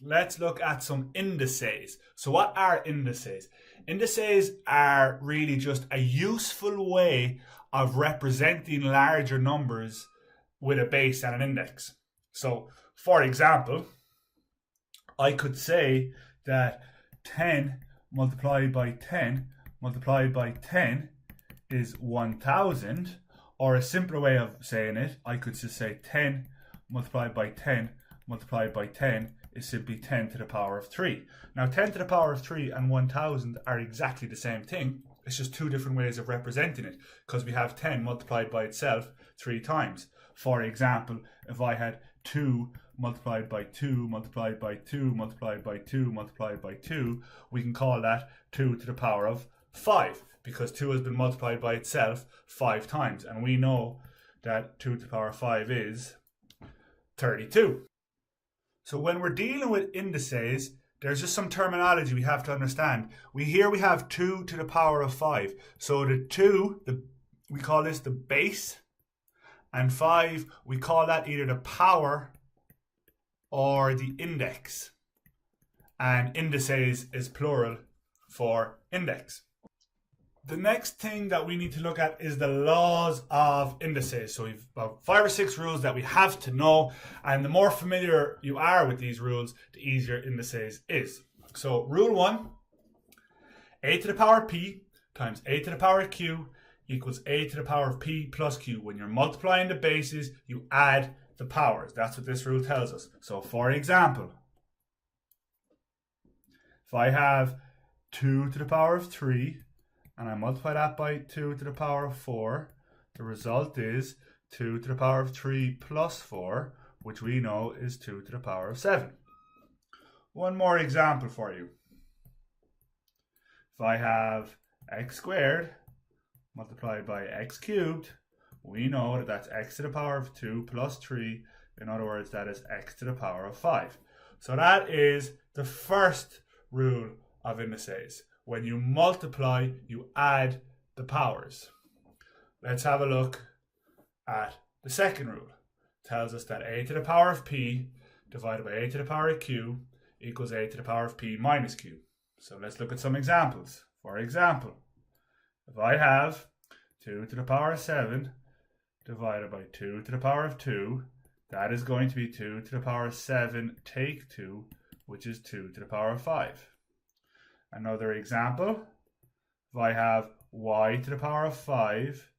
let's look at some indices. So what are indices? Indices are really just a useful way of representing larger numbers with a base and an index. So, for example, I could say that 10 multiplied by 10 multiplied by 10 is 1000, or a simpler way of saying it, I could just say 10 multiplied by 10 multiplied by 10 is simply 10 to the power of 3. Now 10 to the power of 3 and 1000 are exactly the same thing. It's just two different ways of representing it, because we have 10 multiplied by itself 3 times. For example, if I had 2 multiplied by 2 multiplied by 2 multiplied by 2 multiplied by 2, we can call that 2 to the power of 5, because 2 has been multiplied by itself 5 times, and we know that 2 to the power of 5 is 32. So when we're dealing with indices, there's just some terminology we have to understand. We have 2 to the power of 5. So the 2, we call this the base, and 5, we call that either the power or the index. And indices is plural for index. The next thing that we need to look at is the laws of indices. So we've about 5 or 6 rules that we have to know, and the more familiar you are with these rules, the easier indices is. So rule 1, a to the power p times a to the power q equals a to the power of p plus q. When you're multiplying the bases, you add the powers. That's what this rule tells us. So for example, if I have 2 to the power of 3 and I multiply that by 2 to the power of 4, the result is 2 to the power of 3 plus 4, which we know is 2 to the power of 7. One more example for you. If I have x squared multiplied by x cubed, we know that that's x to the power of 2 plus 3. In other words, that is x to the power of 5. So that is the first rule of indices. When you multiply, you add the powers. Let's have a look at the second rule. It tells us that a to the power of p divided by a to the power of q equals a to the power of p minus q. So let's look at some examples. For example, if I have 2 to the power of 7 divided by 2 to the power of 2, that is going to be 2 to the power of 7 take 2, which is 2 to the power of 5. Another example, if I have y to the power of 5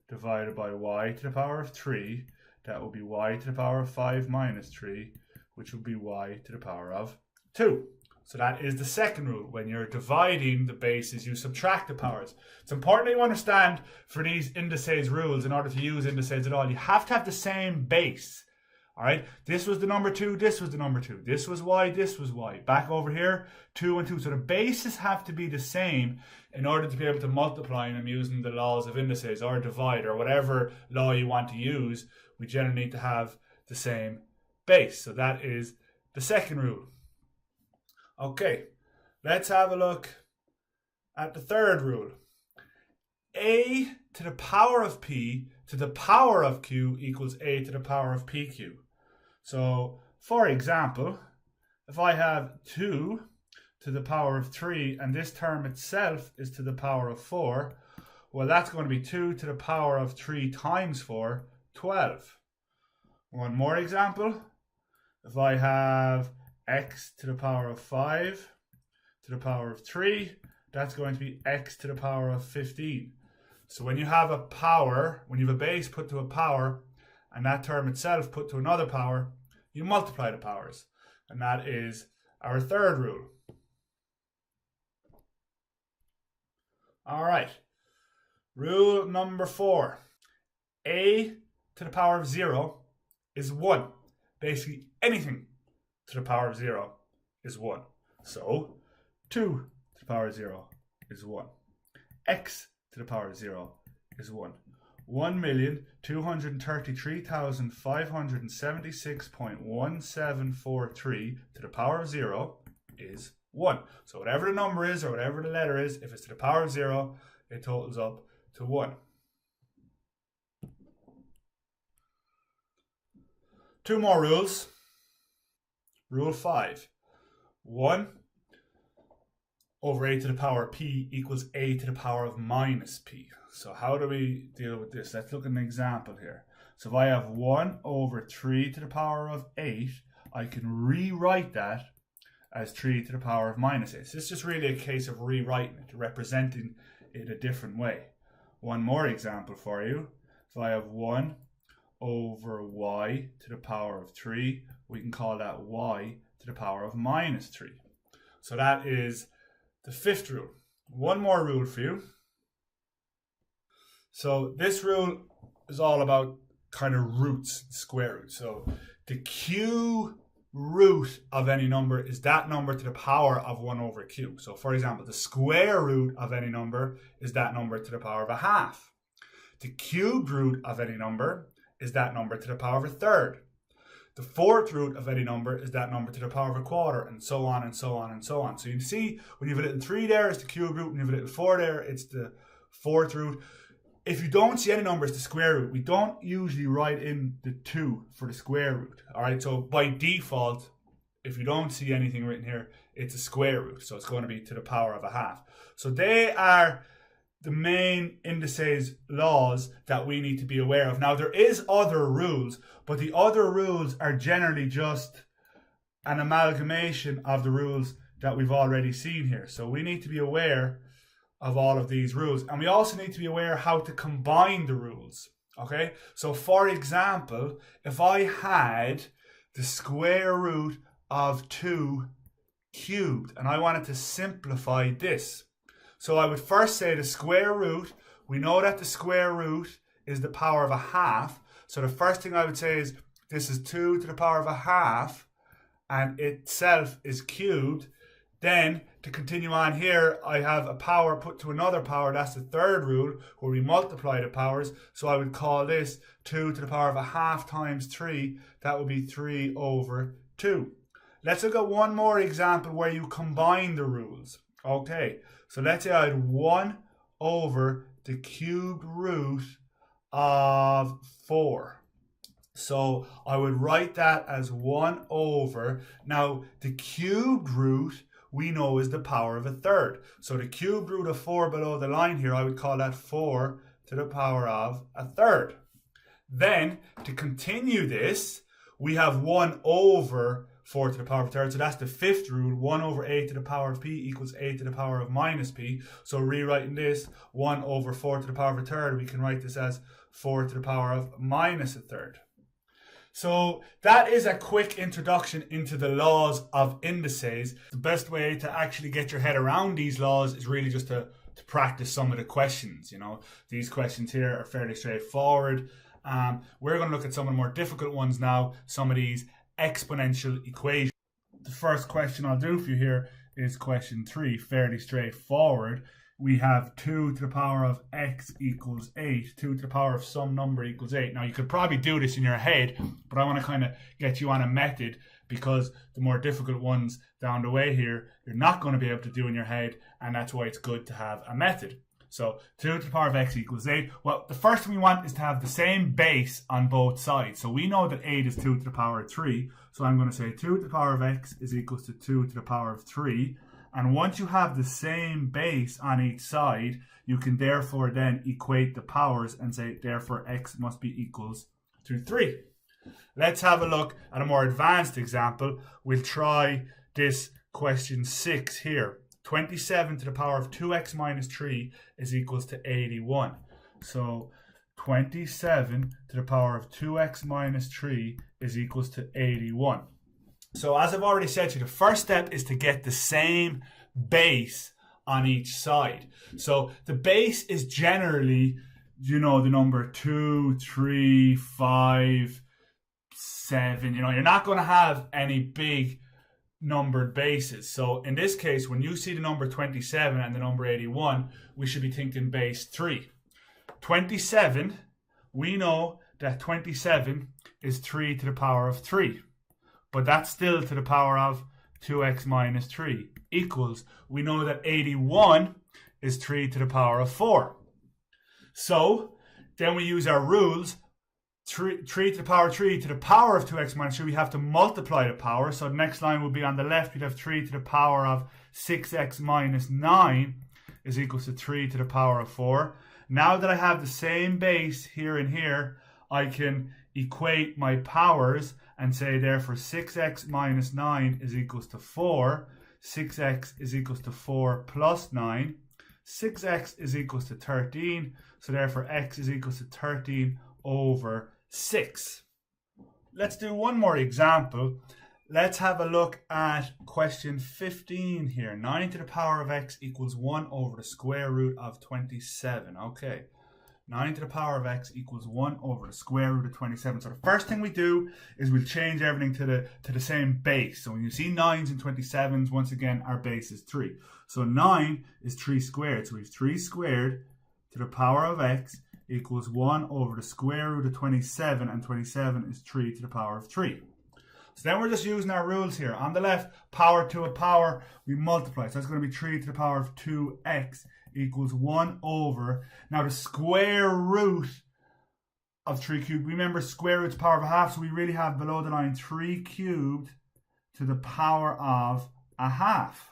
divided by y to the power of 3, that will be y to the power of 5 minus 3, which will be y to the power of 2. So that is the second rule. When you're dividing the bases, you subtract the powers. It's important that you understand for these indices rules, in order to use indices at all, you have to have the same base. All right, this was the number 2, this was the number 2, this was y, this was y. Back over here, 2 and 2. So the bases have to be the same in order to be able to multiply them using the laws of indices, or divide, or whatever law you want to use. We generally need to have the same base. So that is the second rule. Okay, let's have a look at the third rule. A to the power of p to the power of q equals a to the power of pq. So, for example, if I have 2 to the power of 3 and this term itself is to the power of 4, well, that's going to be 2 to the power of 3 times 4, 12. One more example. If I have x to the power of 5 to the power of 3, that's going to be x to the power of 15. So when you have a power, when you have a base put to a power, and that term itself put to another power, you multiply the powers. And that is our third rule. All right. Rule number 4. A to the power of 0 is 1. Basically anything to the power of 0 is 1. So 2 to the power of 0 is 1. X to the power of 0 is 1. 1,233,576.1743 to the power of 0 is 1. So whatever the number is, or whatever the letter is, if it's to the power of 0, it totals up to 1. 2 more rules. Rule 5. 1 over a to the power p equals a to the power of minus p. So how do we deal with this? Let's look at an example here. So if I have 1 over 3 to the power of 8, I can rewrite that as 3 to the power of minus 8. So it's just really a case of rewriting it, representing it a different way. One more example for you. If I have 1 over y to the power of 3, we can call that y to the power of minus 3. So that is the fifth rule. One more rule for you. So this rule is all about kind of roots, square roots. So the q root of any number is that number to the power of 1 over q. So for example, the square root of any number is that number to the power of a half. The cubed root of any number is that number to the power of a third. The fourth root of any number is that number to the power of a quarter, and so on and so on and so on. So you can see when you have a little 3 there, it's the cube root. When you have a little 4 there, it's the fourth root. If you don't see any numbers, the square root, we don't usually write in the 2 for the square root. All right, so by default, if you don't see anything written here, it's a square root. So it's going to be to the power of a half. So they are the main indices laws that we need to be aware of. Now, there is other rules, but the other rules are generally just an amalgamation of the rules that we've already seen here. So we need to be aware of all of these rules. And we also need to be aware how to combine the rules. Okay? So for example, if I had the square root of 2 cubed and I wanted to simplify this, so I would first say the square root. We know that the square root is the power of a half. So the first thing I would say is this is 2 to the power of a half and itself is cubed. Then to continue on here, I have a power put to another power. That's the third rule where we multiply the powers. So I would call this 2 to the power of a half times 3. That would be 3 over 2. Let's look at one more example where you combine the rules. Okay, so let's say I had 1 over the cubed root of 4. So I would write that as 1 over. Now, the cubed root we know is the power of a third. So the cubed root of 4 below the line here, I would call that 4 to the power of a third. Then, to continue this, we have 1 over 4 to the power of a third. So that's the fifth rule. 1 over a to the power of p equals a to the power of minus p. So rewriting this, 1 over 4 to the power of a third, we can write this as 4 to the power of minus a third. So that is a quick introduction into the laws of indices. The best way to actually get your head around these laws is really just to practice some of the questions. You know, these questions here are fairly straightforward. We're going to look at some of the more difficult ones now, some of these exponential equations. The first question I'll do for you here is question 3, fairly straightforward. We have 2 to the power of x equals 8. 2 to the power of some number equals 8. Now, you could probably do this in your head, but I want to kind of get you on a method because the more difficult ones down the way here, you're not going to be able to do in your head, and that's why it's good to have a method. So 2 to the power of x equals 8. Well, the first thing we want is to have the same base on both sides. So we know that 8 is 2 to the power of 3. So I'm going to say 2 to the power of x is equals to 2 to the power of 3. And once you have the same base on each side, you can therefore then equate the powers and say, therefore, x must be equals to 3. Let's have a look at a more advanced example. We'll try this question 6 here. 27 to the power of 2x minus 3 is equals to 81. So 27 to the power of 2x minus 3 is equals to 81. So as I've already said to you, the first step is to get the same base on each side. So the base is generally, you know, the number 2, 3, 5, 7. You know, you're not going to have any big numbered bases. So in this case, when you see the number 27 and the number 81, we should be thinking base 3. 27, we know that 27 is 3 to the power of 3. But that's still to the power of 2x minus 3 equals, we know that 81 is 3 to the power of 4. So then we use our rules. 3 to the power 3 to the power of 2x minus 3, we have to multiply the power. So the next line will be on the left, we'd have 3 to the power of 6x minus 9 is equals to 3 to the power of 4. Now that I have the same base here and here, I can equate my powers and say therefore 6x minus 9 is equals to 4. 6x is equals to 4 plus 9. 6x is equals to 13. So therefore x is equals to 13 over 6. Let's do one more example. Let's have a look at question 15 here. 9 to the power of x equals 1 over the square root of 27. Okay. 9 to the power of x equals 1 over the square root of 27. So the first thing we do is we'll change everything to the same base. So when you see 9s and 27s, once again, our base is 3. So 9 is 3 squared. So we have 3 squared to the power of x equals 1 over the square root of 27, and 27 is 3 to the power of 3. So then we're just using our rules here. On the left, power to a power, we multiply. So that's going to be 3 to the power of 2x equals 1 over. Now the square root of 3 cubed, remember square root's power of a half, so we really have below the line 3 cubed to the power of a half.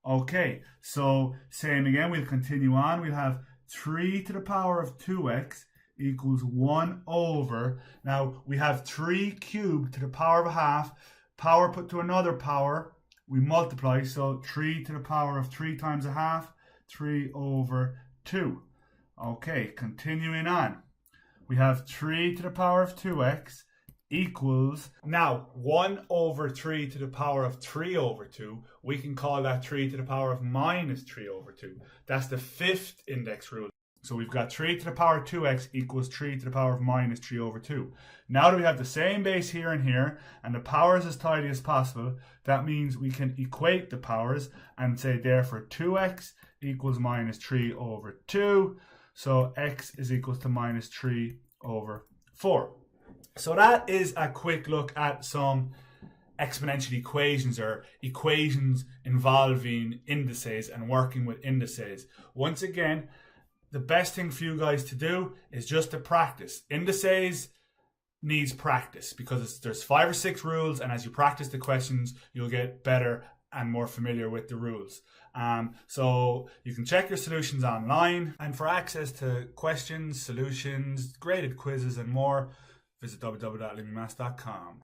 Okay, so same again, we'll continue on. We'll have 3 to the power of 2x equals 1 over. Now we have 3 cubed to the power of a half. Power put to another power, we multiply. So 3 to the power of 3 times a half, 3 over 2. Okay, continuing on. We have 3 to the power of 2x equals, now 1 over 3 to the power of 3 over 2, we can call that 3 to the power of minus 3 over 2. That's the fifth index rule. So we've got 3 to the power of 2x equals 3 to the power of minus 3 over 2. Now that we have the same base here and here, and the powers as tidy as possible, that means we can equate the powers and say therefore 2x equals minus 3 over 2. So x is equals to minus 3 over 4. So that is a quick look at some exponential equations, or equations involving indices and working with indices. Once again, the best thing for you guys to do is just to practice. Indices needs practice because there's 5 or 6 rules, and as you practice the questions, you'll get better and more familiar with the rules. So you can check your solutions online, and for access to questions, solutions, graded quizzes and more, visit www.limmymaths.com.